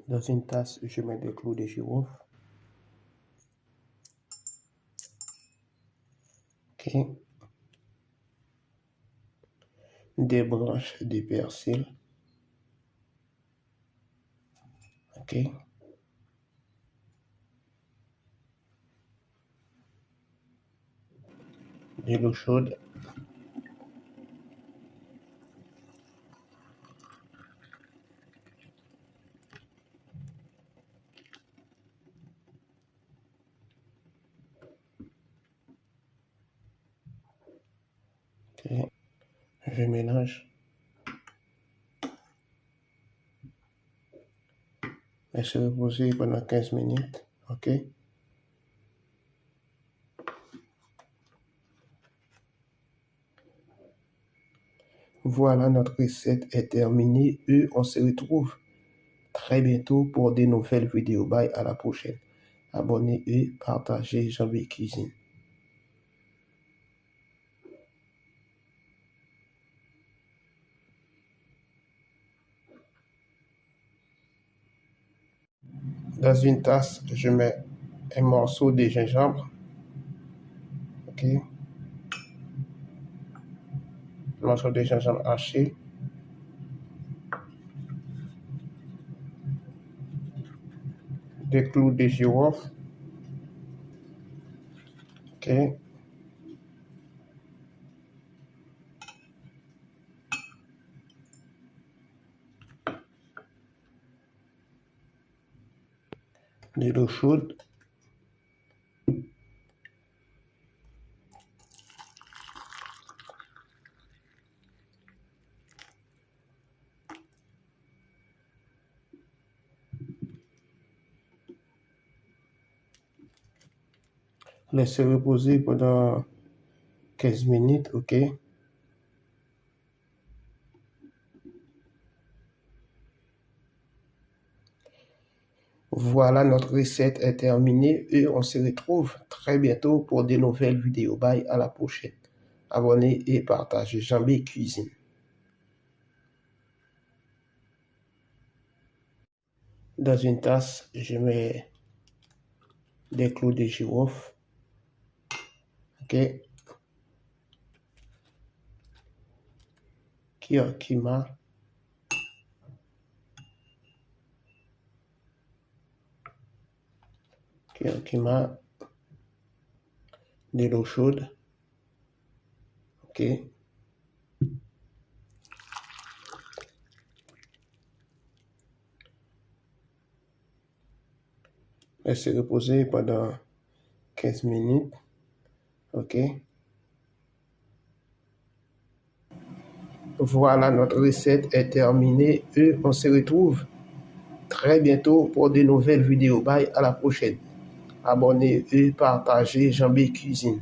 Dans une tasse, je mets des clous de girofle. Ok. Des branches de persil. Ok. De l'eau chaude. Ok. Je mélange. Laisse reposer pendant 15 minutes. Ok. Voilà, notre recette est terminée et on se retrouve très bientôt pour de nouvelles vidéos. Bye, à la prochaine. Abonnez et partagez Jean-B Cuisine. Dans une tasse, je mets un morceau de gingembre. Ok. Un morceau de gingembre haché. Des clous de girofle. Ok. De l'eau chaude. Laissez reposer pendant 15 minutes, ok. Voilà, notre recette est terminée et on se retrouve très bientôt pour de nouvelles vidéos. Bye, à la prochaine. Abonnez et partagez Jean-B Cuisine. Dans une tasse, je mets des clous de girofle. Ok. Curcuma. Curcuma. De l'eau chaude. Ok. Laissez reposer pendant 15 minutes. Ok. Voilà, notre recette est terminée et on se retrouve très bientôt pour de nouvelles vidéos. Bye, à la prochaine. Abonnez et partagez Jean-B Cuisine.